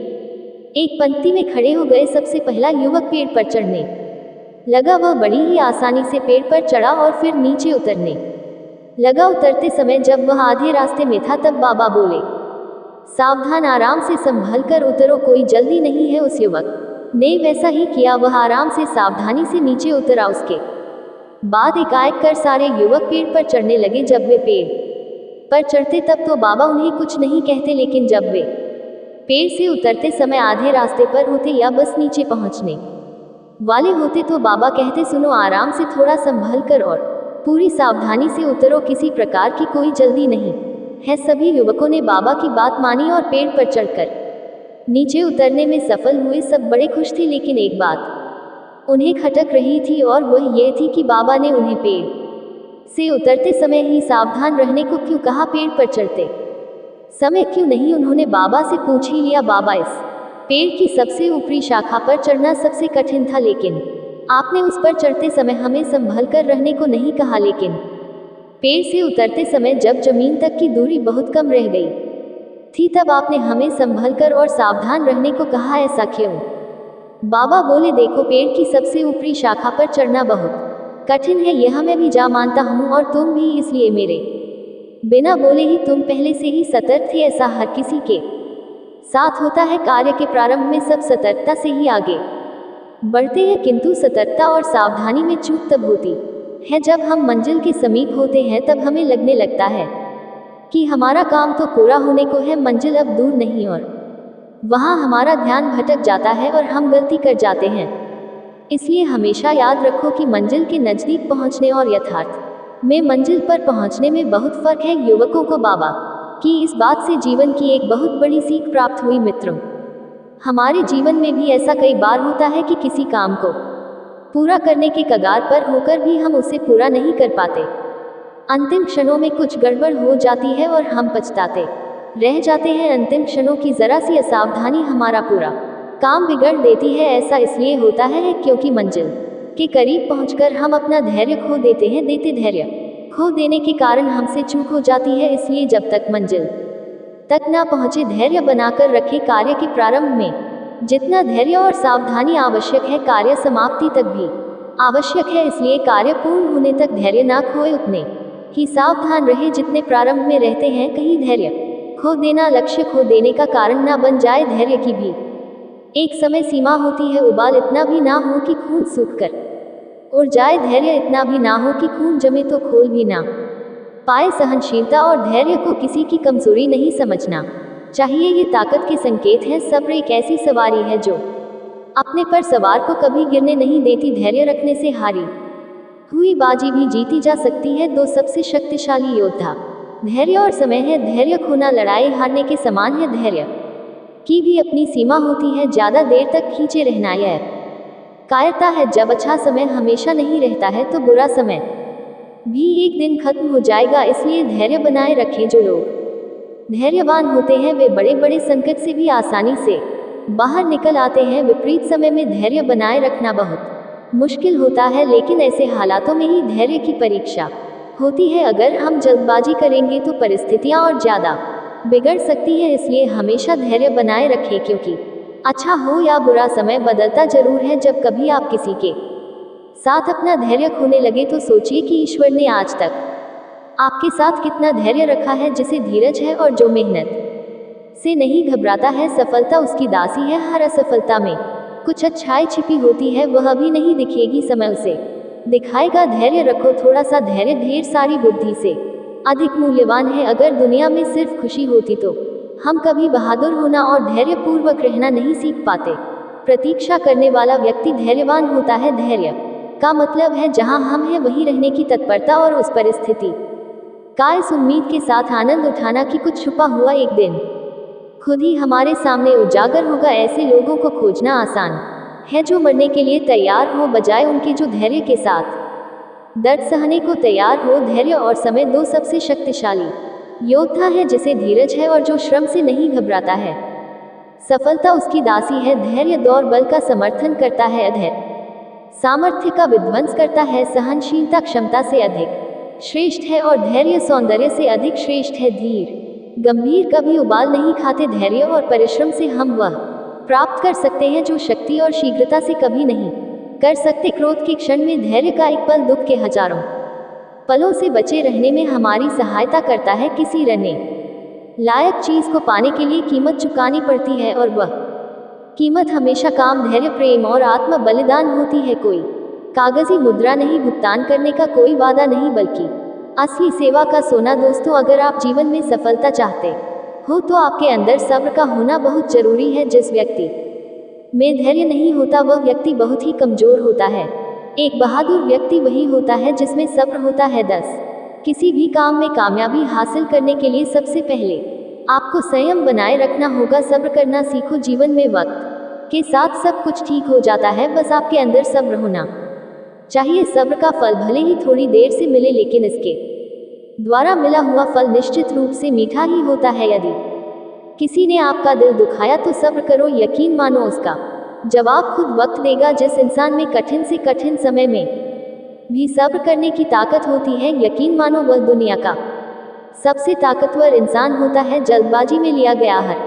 एक पंक्ति में खड़े हो गए। सबसे पहला युवक पेड़ पर चढ़ने लगा। वह बड़ी ही आसानी से पेड़ पर चढ़ा और फिर नीचे उतरने लगा उतरते समय जब वह आधे रास्ते में था तब बाबा बोले, सावधान, आराम से संभल कर उतरो, कोई जल्दी नहीं है। उस युवक ने वैसा ही किया, वह आराम से सावधानी से नीचे उतरा। उसके बाद एकाएक कर सारे युवक पेड़ पर चढ़ने लगे। जब वे पेड़ पर चढ़ते तब तो बाबा उन्हें कुछ नहीं कहते, लेकिन जब वे पेड़ से उतरते समय आधे रास्ते पर होते या बस नीचे पहुंचने वाले होते तो बाबा कहते, सुनो, आराम से थोड़ा संभल कर और पूरी सावधानी से उतरो, किसी प्रकार की कोई जल्दी नहीं है। सभी युवकों ने बाबा की बात मानी और पेड़ पर चढ़कर नीचे उतरने में सफल हुए। सब बड़े खुश थे, लेकिन एक बात उन्हें खटक रही थी और वह ये थी कि बाबा ने उन्हें पेड़ से उतरते समय ही सावधान रहने को क्यों कहा, पेड़ पर चढ़ते समय क्यों नहीं? उन्होंने बाबा से पूछ ही लिया, बाबा, इस पेड़ की सबसे ऊपरी शाखा पर चढ़ना सबसे कठिन था, लेकिन आपने उस पर चढ़ते समय हमें संभल कर रहने को नहीं कहा। लेकिन पेड़ से उतरते समय जब जमीन तक की दूरी बहुत कम रह गई थी तब आपने हमें संभल कर और सावधान रहने को कहा, ऐसा क्यों? बाबा बोले, देखो, पेड़ की सबसे ऊपरी शाखा पर चढ़ना बहुत कठिन है, यह मैं भी जा मानता हूँ और तुम भी, इसलिए मेरे बिना बोले ही तुम पहले से ही सतर्क थे। ऐसा हर किसी के साथ होता है, कार्य के प्रारंभ में सब सतर्कता से ही आगे बढ़ते हैं, किंतु सतर्कता और सावधानी में चूक तब होती है जब हम मंजिल के समीप होते हैं। तब हमें लगने लगता है कि हमारा काम तो पूरा होने को है, मंजिल अब दूर नहीं, और वहाँ हमारा ध्यान भटक जाता है और हम गलती कर जाते हैं। इसलिए हमेशा याद रखो कि मंजिल के नज़दीक पहुँचने और यथार्थ में मंजिल पर पहुँचने में बहुत फर्क है। युवकों को बाबा की इस बात से जीवन की एक बहुत बड़ी सीख प्राप्त हुई। मित्रों, हमारे जीवन में भी ऐसा कई बार होता है कि किसी काम को पूरा करने के कगार पर होकर भी हम उसे पूरा नहीं कर पाते। अंतिम क्षणों में कुछ गड़बड़ हो जाती है और हम पछताते रह जाते हैं। अंतिम क्षणों की जरा सी असावधानी हमारा पूरा काम बिगड़ देती है। ऐसा इसलिए होता है क्योंकि मंजिल के करीब पहुंचकर हम अपना धैर्य खो देते हैं। धैर्य खो देने के कारण हमसे चूक हो जाती है। इसलिए जब तक मंजिल तक ना पहुंचे, धैर्य बनाकर रखे। कार्य के प्रारंभ में जितना धैर्य और सावधानी आवश्यक है, कार्य समाप्ति तक भी आवश्यक है। इसलिए कार्य पूर्ण होने तक धैर्य ना खोए, उतने ही सावधान रहे जितने प्रारंभ में रहते हैं। कहीं धैर्य खो देना लक्ष्य खो देने का कारण ना बन जाए। धैर्य की भी एक समय सीमा होती है। उबाल इतना भी ना हो कि खून सूख कर उड़ जाए, धैर्य इतना भी ना हो कि खून जमे तो खोल भी ना पाए। सहनशीलता और धैर्य को किसी की कमजोरी नहीं समझना चाहिए, ये ताकत के संकेत हैं। सब्र एक ऐसी सवारी है जो अपने पर सवार को कभी गिरने नहीं देती। धैर्य रखने से हारी हुई बाजी भी जीती जा सकती है। दो सबसे शक्तिशाली योद्धा धैर्य और समय है। धैर्य खोना लड़ाई हारने के समान है। धैर्य की भी अपनी सीमा होती है, ज्यादा देर तक खींचे रहना यह कायरता है। जब अच्छा समय हमेशा नहीं रहता है तो बुरा समय भी एक दिन खत्म हो जाएगा। इसलिए धैर्य बनाए रखें। जो लोग धैर्यवान होते हैं वे बड़े बड़े संकट से भी आसानी से बाहर निकल आते हैं। विपरीत समय में धैर्य बनाए रखना बहुत मुश्किल होता है, लेकिन ऐसे हालातों में ही धैर्य की परीक्षा होती है। अगर हम जल्दबाजी करेंगे तो परिस्थितियां और ज्यादा बिगड़ सकती है। इसलिए हमेशा धैर्य बनाए रखें, क्योंकि अच्छा हो या बुरा समय बदलता जरूर है। जब कभी आप किसी के साथ अपना धैर्य खोने लगे तो सोचिए कि ईश्वर ने आज तक आपके साथ कितना धैर्य रखा है। जिसे धीरज है और जो मेहनत से नहीं घबराता है, सफलता उसकी दासी है। हर असफलता में कुछ अच्छाई छिपी होती है, वह भी नहीं दिखेगी, समय उसे दिखाएगा। धैर्य रखो, थोड़ा सा धैर्य ढेर सारी बुद्धि से अधिक मूल्यवान है। अगर दुनिया में सिर्फ खुशी होती तो हम कभी बहादुर होना और धैर्य पूर्वक रहना नहीं सीख पाते। प्रतीक्षा करने वाला व्यक्ति धैर्यवान होता है। धैर्य का मतलब है जहां हम हैं वहीं रहने की तत्परता और उस परिस्थिति का इस उम्मीद के साथ आनंद उठाना कि कुछ छुपा हुआ एक दिन खुद ही हमारे सामने उजागर होगा। ऐसे लोगों को खोजना आसान है जो मरने के लिए तैयार हो, बजाय उनके जो धैर्य के साथ दर्द सहने को तैयार हो। धैर्य और समय दो सबसे शक्तिशाली योद्धा है। जिसे धीरज है और जो श्रम से नहीं घबराता है, सफलता उसकी दासी है। धैर्य दौर बल का समर्थन करता है, अधैर्य सामर्थ्य का विध्वंस करता है। सहनशीलता क्षमता से अधिक श्रेष्ठ है और धैर्य सौंदर्य से अधिक श्रेष्ठ है। धीर गंभीर कभी उबाल नहीं खाते। धैर्य और परिश्रम से हम वह प्राप्त कर सकते हैं जो शक्ति और शीघ्रता से कभी नहीं कर सकते। क्रोध के क्षण में धैर्य का एक पल दुख के हजारों पलों से बचे रहने में हमारी सहायता करता है। किसी रहने लायक चीज को पाने के लिए कीमत चुकानी पड़ती है और वह कीमत हमेशा काम, धैर्य, प्रेम और आत्म बलिदान होती है। कोई कागजी मुद्रा नहीं, भुगतान करने का कोई वादा नहीं, बल्कि असली सेवा का सोना। दोस्तों, अगर आप जीवन में सफलता चाहते हो तो आपके अंदर सब्र का होना बहुत जरूरी है। जिस व्यक्ति में धैर्य नहीं होता वह व्यक्ति बहुत ही कमजोर होता है। एक बहादुर व्यक्ति वही होता है जिसमें सब्र होता है। 10 किसी भी काम में कामयाबी हासिल करने के लिए सबसे पहले आपको संयम बनाए रखना होगा। सब्र करना सीखो। जीवन में वक्त के साथ सब कुछ ठीक हो जाता है, बस आपके अंदर सब्र होना चाहिए। सब्र का फल भले ही थोड़ी देर से मिले, लेकिन इसके द्वारा मिला हुआ फल निश्चित रूप से मीठा ही होता है। यदि किसी ने आपका दिल दुखाया तो सब्र करो, यकीन मानो उसका जवाब खुद वक्त देगा। जिस इंसान में कठिन से कठिन समय में भी सब्र करने की ताकत होती है, यकीन मानो वह दुनिया का सबसे ताकतवर इंसान होता है। जल्दबाजी में लिया गया हर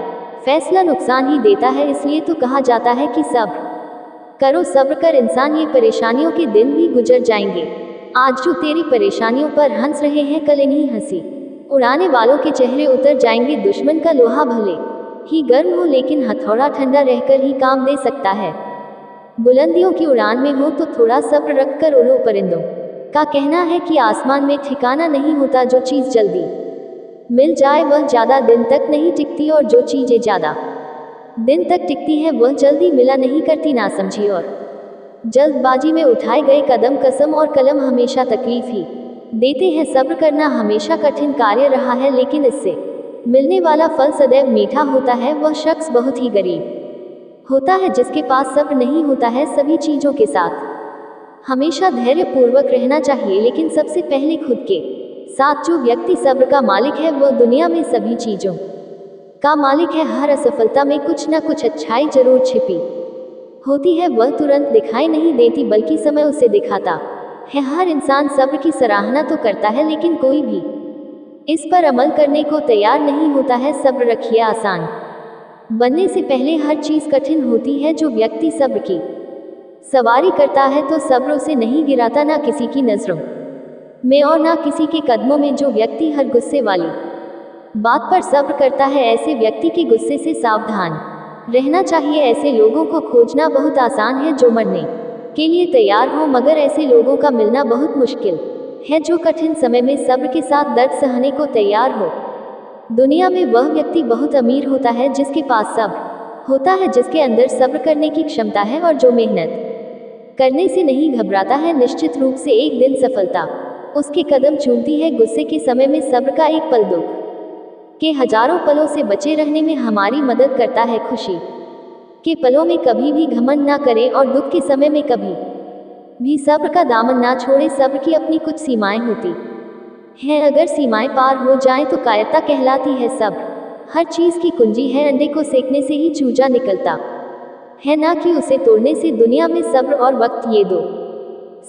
फैसला नुकसान ही देता है, इसलिए तो कहा जाता है कि सब्र करो, सब्र कर इंसान। ये परेशानियों के दिन भी गुजर जाएंगे। आज जो तेरी परेशानियों पर हंस रहे हैं, कल इन्हीं हंसी उड़ाने वालों के चेहरे उतर जाएंगे। दुश्मन का लोहा भले ही गर्म हो, लेकिन हथौड़ा ठंडा रहकर ही काम दे सकता है। बुलंदियों की उड़ान में हो तो थोड़ा सब्र रखकर उड़ो। परिंदों का कहना है कि आसमान में ठिकाना नहीं होता। जो चीज़ जल्दी मिल जाए वह ज़्यादा दिन तक नहीं टिकती, और जो चीज़ें ज़्यादा दिन तक टिकती है वह जल्दी मिला नहीं करती। ना समझी और जल्दबाजी में उठाए गए कदम, कसम और कलम हमेशा तकलीफ ही देते हैं। सब्र करना हमेशा कठिन कार्य रहा है, लेकिन इससे मिलने वाला फल सदैव मीठा होता है। वह शख्स बहुत ही गरीब होता है जिसके पास सब्र नहीं होता है। सभी चीज़ों के साथ हमेशा धैर्य पूर्वक रहना चाहिए, लेकिन सबसे पहले खुद के साथ। जो व्यक्ति सब्र का मालिक है वह दुनिया में सभी चीज़ों का मालिक है। हर असफलता में कुछ न कुछ अच्छाई जरूर छिपी होती है। वह तुरंत दिखाई नहीं देती, बल्कि समय उसे दिखाता है। हर इंसान सब्र की सराहना तो करता है, लेकिन कोई भी इस पर अमल करने को तैयार नहीं होता है। सब्र रखिए। आसान बनने से पहले हर चीज़ कठिन होती है। जो व्यक्ति सब्र की सवारी करता है तो सब्र उसे नहीं गिराता, ना किसी की नज़रों में और ना किसी के कदमों में। जो व्यक्ति हर गुस्से वाली बात पर सब्र करता है, ऐसे व्यक्ति के गुस्से से सावधान रहना चाहिए। ऐसे लोगों को खोजना बहुत आसान है जो मरने के लिए तैयार हो, मगर ऐसे लोगों का मिलना बहुत मुश्किल है जो कठिन समय में सब्र के साथ दर्द सहने को तैयार हो। दुनिया में वह व्यक्ति बहुत अमीर होता है जिसके पास सब्र होता है, जिसके अंदर सब्र करने की क्षमता है और जो मेहनत करने से नहीं घबराता है। निश्चित रूप से एक दिन सफलता उसके कदम चूमती है। गुस्से के समय में सब्र का एक पल दुख के हजारों पलों से बचे रहने में हमारी मदद करता है। खुशी के पलों में कभी भी घमंड ना करें और दुख के समय में कभी भी सब्र का दामन ना छोड़े। सब्र की अपनी कुछ सीमाएं होती हैं, अगर सीमाएं पार हो जाएं तो कायरता कहलाती है। सब्र हर चीज़ की कुंजी है। अंडे को सेकने से ही चूजा निकलता है, ना कि उसे तोड़ने से। दुनिया में सब्र और वक्त ये दो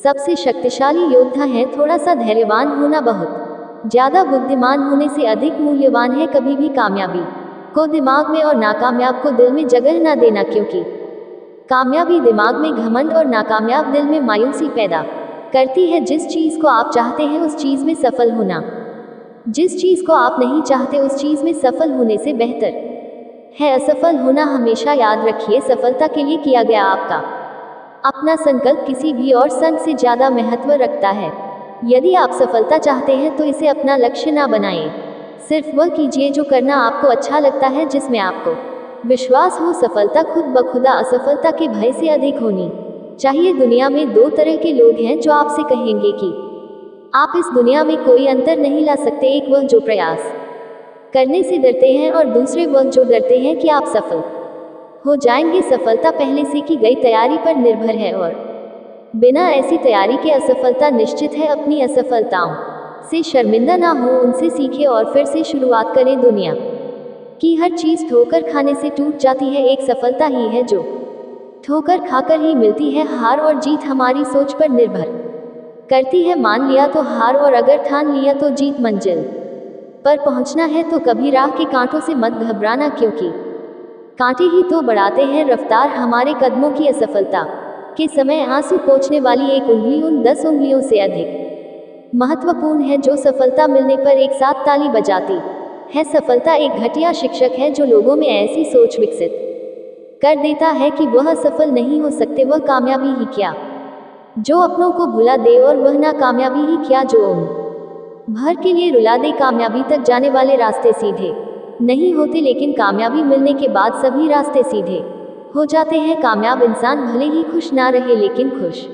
सबसे शक्तिशाली योद्धा हैं। थोड़ा सा धैर्यवान होना बहुत ज़्यादा बुद्धिमान होने से अधिक मूल्यवान है। कभी भी कामयाबी को दिमाग में और नाकामयाब को दिल में जगह ना देना, क्योंकि कामयाबी दिमाग में घमंड और नाकामयाब दिल में मायूसी पैदा करती है। जिस चीज़ को आप चाहते हैं उस चीज़ में सफल होना, जिस चीज़ को आप नहीं चाहते उस चीज़ में सफल होने से बेहतर है असफल होना। हमेशा याद रखिए, सफलता के लिए किया गया आपका अपना संकल्प किसी भी और संग से ज़्यादा महत्व रखता है। यदि आप सफलता चाहते हैं तो इसे अपना लक्ष्य ना बनाएं। सिर्फ वह कीजिए जो करना आपको अच्छा लगता है, जिसमें आपको विश्वास हो। सफलता खुद ब खुदा असफलता के भय से अधिक होनी चाहिए। दुनिया में दो तरह के लोग हैं जो आपसे कहेंगे कि आप इस दुनिया में कोई अंतर नहीं ला सकते। एक वह जो प्रयास करने से डरते हैं और दूसरे वह जो डरते हैं कि आप सफल हो जाएंगे। सफलता पहले से की गई तैयारी पर निर्भर है और बिना ऐसी तैयारी के असफलता निश्चित है। अपनी असफलताओं से शर्मिंदा ना हो, उनसे सीखें और फिर से शुरुआत करें। दुनिया की हर चीज़ ठोकर खाने से टूट जाती है, एक सफलता ही है जो ठोकर खाकर ही मिलती है। हार और जीत हमारी सोच पर निर्भर करती है। मान लिया तो हार, और अगर ठान लिया तो जीत। मंजिल पर पहुंचना है तो कभी राह के कांटों से मत घबराना, क्योंकि कांटे ही तो बढ़ाते हैं रफ्तार हमारे कदमों की। असफलता के समय आंसू पोंछने वाली एक उंगली उन 10 उंगलियों से अधिक महत्वपूर्ण है जो सफलता मिलने पर एक साथ ताली बजाती है। सफलता एक घटिया शिक्षक है जो लोगों में ऐसी सोच विकसित कर देता है कि वह सफल नहीं हो सकते, वह कामयाबी ही क्या जो अपनों को भुला दे, और वह ना कामयाबी ही क्या जो उम्र भर के लिए रुला दे। कामयाबी तक जाने वाले रास्ते सीधे नहीं होते, लेकिन कामयाबी मिलने के बाद सभी रास्ते सीधे हो जाते हैं। कामयाब इंसान भले ही खुश ना रहे, लेकिन खुश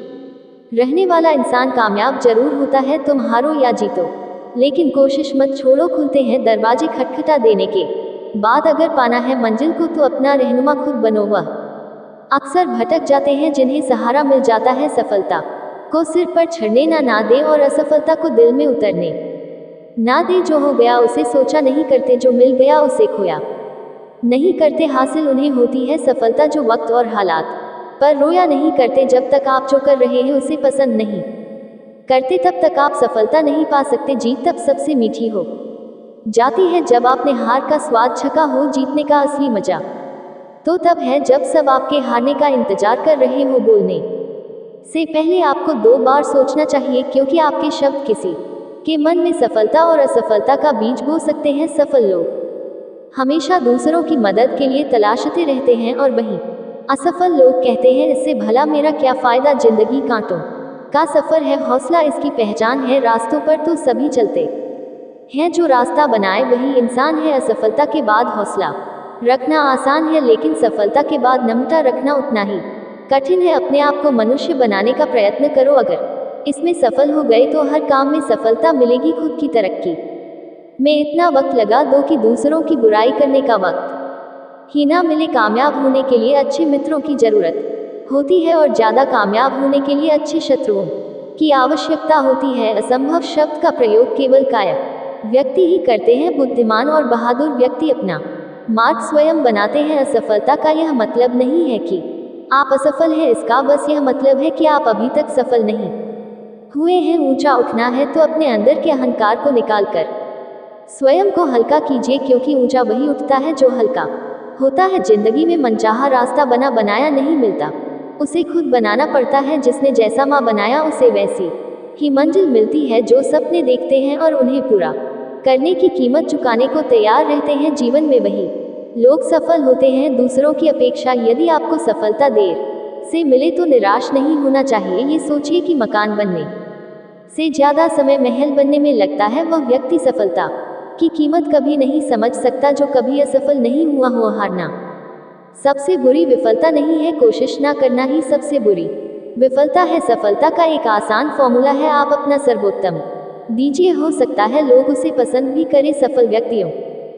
रहने वाला इंसान कामयाब जरूर होता है। तुम हारो या जीतो, लेकिन कोशिश मत छोड़ो। खुलते हैं दरवाजे खटखटा देने के बाद, अगर पाना है मंजिल को तो अपना रहनुमा खुद बनो। वह अक्सर भटक जाते हैं जिन्हें सहारा मिल जाता है। सफलता को सिर पर चढ़ने ना दे, और असफलता को दिल में उतरने ना दे। जो हो गया उसे सोचा नहीं करते, जो मिल गया उसे खोया नहीं करते। हासिल उन्हें होती है सफलता जो वक्त और हालात पर रोया नहीं करते। जब तक आप जो कर रहे हैं उसे पसंद नहीं करते, तब तक आप सफलता नहीं पा सकते। जीत तब सबसे मीठी हो जाती है जब आपने हार का स्वाद चखा हो। जीतने का असली मजा तो तब है जब सब आपके हारने का इंतजार कर रहे हो। बोलने से पहले आपको 2 बार सोचना चाहिए, क्योंकि आपके शब्द किसी के मन में सफलता और असफलता का बीज बो सकते हैं। सफल लोग हमेशा दूसरों की मदद के लिए तलाशते रहते हैं, और वहीं असफल लोग कहते हैं इससे भला मेरा क्या फायदा। जिंदगी कांटों का सफर है, हौसला इसकी पहचान है। रास्तों पर तो सभी चलते हैं, जो रास्ता बनाए वही इंसान है। असफलता के बाद हौसला रखना आसान है, लेकिन सफलता के बाद नम्रता रखना उतना ही कठिन है। अपने आप को मनुष्य बनाने का प्रयत्न करो, अगर इसमें सफल हो गए तो हर काम में सफलता मिलेगी। खुद की तरक्की में इतना वक्त लगा दो कि दूसरों की बुराई करने का वक्त ही ना मिले। कामयाब होने के लिए अच्छे मित्रों की जरूरत होती है, और ज्यादा कामयाब होने के लिए अच्छे शत्रुओं की आवश्यकता होती है। असंभव शब्द का प्रयोग केवल कायर व्यक्ति ही करते हैं। बुद्धिमान और बहादुर व्यक्ति अपना मार्ग स्वयं बनाते हैं। असफलता का यह मतलब नहीं है कि आप असफल हैं, इसका बस यह मतलब है कि आप अभी तक सफल नहीं हुए हैं। ऊंचा उठना है तो अपने अंदर के अहंकार को निकालकर स्वयं को हल्का कीजिए, क्योंकि ऊंचा वही उठता है जो हल्का होता है। जिंदगी में मनचाहा रास्ता बना बनाया नहीं मिलता, उसे खुद बनाना पड़ता है। जिसने जैसा माँ बनाया उसे वैसी ही मंजिल मिलती है। जो सपने देखते हैं और उन्हें पूरा करने की कीमत चुकाने को तैयार रहते हैं, जीवन में वही लोग सफल होते हैं दूसरों की अपेक्षा। यदि आपको सफलता देर से मिले तो निराश नहीं होना चाहिए। ये सोचिए कि मकान बनने से ज्यादा समय महल बनने में लगता है। वह व्यक्ति सफलता की कीमत कभी नहीं समझ सकता जो कभी असफल नहीं हुआ हो। हारना सबसे बुरी विफलता नहीं है, कोशिश ना करना ही सबसे बुरी विफलता है। सफलता का एक आसान फॉर्मूला है, आप अपना सर्वोत्तम दीजिए। हो सकता है लोग उसे पसंद भी करें। सफल व्यक्तियों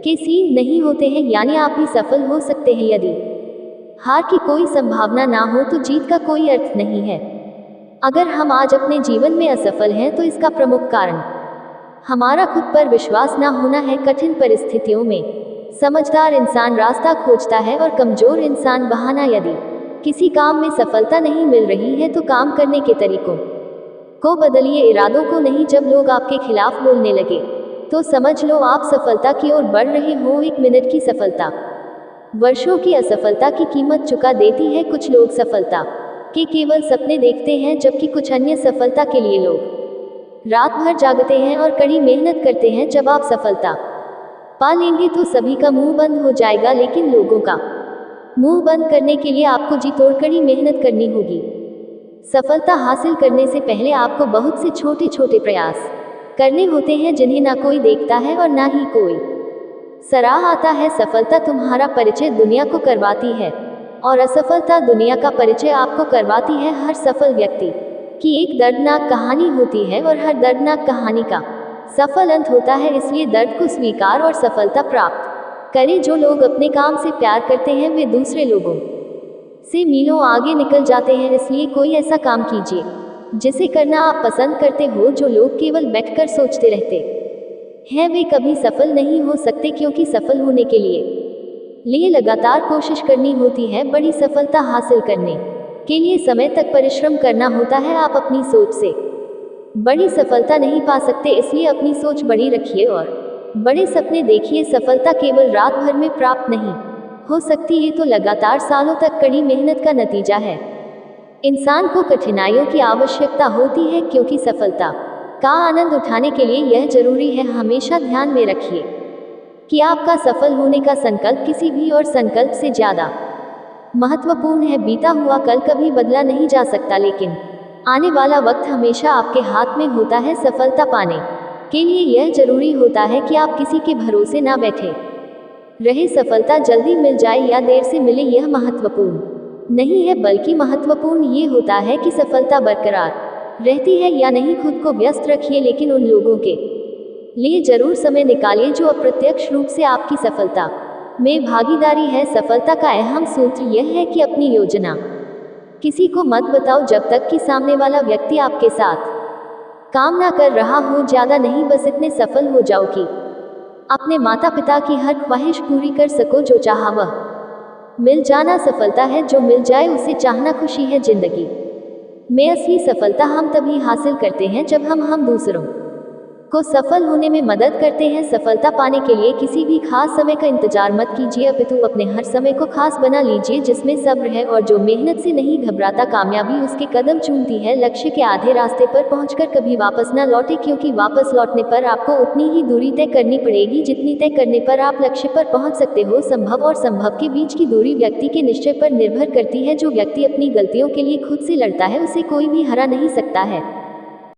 के सीन नहीं होते हैं, यानी आप भी सफल हो सकते हैं। यदि हार की कोई संभावना ना हो तो जीत का कोई अर्थ नहीं है। अगर हम आज अपने जीवन में असफल हैं तो इसका प्रमुख कारण हमारा खुद पर विश्वास ना होना है। कठिन परिस्थितियों में समझदार इंसान रास्ता खोजता है और कमजोर इंसान बहाना। यदि किसी काम में सफलता नहीं मिल रही है तो काम करने के तरीकों को बदलिए, इरादों को नहीं। जब लोग आपके खिलाफ बोलने लगे तो समझ लो आप सफलता की ओर बढ़ रहे हो। 1 मिनट की सफलता वर्षों की असफलता की कीमत चुका देती है। कुछ लोग सफलता के केवल सपने देखते हैं, जबकि कुछ अन्य सफलता के लिए लोग रात भर जागते हैं और कड़ी मेहनत करते हैं। जब आप सफलता पा लेंगे तो सभी का मुंह बंद हो जाएगा, लेकिन लोगों का मुंह बंद करने के लिए आपको जी तोड़ कड़ी मेहनत करनी होगी। सफलता हासिल करने से पहले आपको बहुत से छोटे छोटे प्रयास करने होते हैं, जिन्हें ना कोई देखता है और ना ही कोई सराह आता है। सफलता तुम्हारा परिचय दुनिया को करवाती है, और असफलता दुनिया का परिचय आपको करवाती है। हर सफल व्यक्ति की एक दर्दनाक कहानी होती है, और हर दर्दनाक कहानी का सफल अंत होता है। इसलिए दर्द को स्वीकार और सफलता प्राप्त करें। जो लोग अपने काम से प्यार करते हैं वे दूसरे लोगों से मीलों आगे निकल जाते हैं। इसलिए कोई ऐसा काम कीजिए जिसे करना आप पसंद करते हो। जो लोग केवल बैठकर सोचते रहते हैं वे कभी सफल नहीं हो सकते, क्योंकि सफल होने के लिए लगातार कोशिश करनी होती है। बड़ी सफलता हासिल करने के लिए समय तक परिश्रम करना होता है। आप अपनी सोच से बड़ी सफलता नहीं पा सकते, इसलिए अपनी सोच बड़ी रखिए और बड़े सपने देखिए। सफलता केवल रात भर में प्राप्त नहीं हो सकती, ये तो लगातार सालों तक कड़ी मेहनत का नतीजा है। इंसान को कठिनाइयों की आवश्यकता होती है, क्योंकि सफलता का आनंद उठाने के लिए यह जरूरी है, हमेशा ध्यान में रखिए कि आपका सफल होने का संकल्प किसी भी और संकल्प से ज्यादा महत्वपूर्ण है। बीता हुआ कल कभी बदला नहीं जा सकता, लेकिन आने वाला वक्त हमेशा आपके हाथ में होता है। सफलता पाने के लिए यह जरूरी होता है कि आप किसी के भरोसे ना बैठे रहे। सफलता जल्दी मिल जाए या देर से मिले, यह महत्वपूर्ण नहीं है, बल्कि महत्वपूर्ण ये होता है कि सफलता बरकरार रहती है या नहीं। खुद को व्यस्त रखिए, लेकिन उन लोगों के लिए जरूर समय निकालिए जो अप्रत्यक्ष रूप से आपकी सफलता में भागीदारी है। सफलता का अहम सूत्र यह है कि अपनी योजना किसी को मत बताओ जब तक कि सामने वाला व्यक्ति आपके साथ काम ना कर रहा हो। ज्यादा नहीं, बस इतने सफल हो जाओ कि अपने माता पिता की हर ख्वाहिश पूरी कर सको। जो चाहा वह मिल जाना सफलता है, जो मिल जाए उसे चाहना खुशी है। जिंदगी में असली सफलता हम तभी हासिल करते हैं जब हम दूसरों को सफल होने में मदद करते हैं। सफलता पाने के लिए किसी भी खास समय का इंतजार मत कीजिए, अपितु अपने हर समय को खास बना लीजिए जिसमें सब्र है और जो मेहनत से नहीं घबराता। कामयाबी उसके कदम चूमती है लक्ष्य के आधे रास्ते पर पहुंचकर कभी वापस न लौटे, क्योंकि वापस लौटने पर आपको उतनी ही दूरी तय करनी पड़ेगी जितनी तय करने पर आप लक्ष्य पर पहुंच सकते हो। संभव और संभव के बीच की दूरी व्यक्ति के निश्चय पर निर्भर करती है। जो व्यक्ति अपनी गलतियों के लिए खुद से लड़ता है उसे कोई भी हरा नहीं सकता है।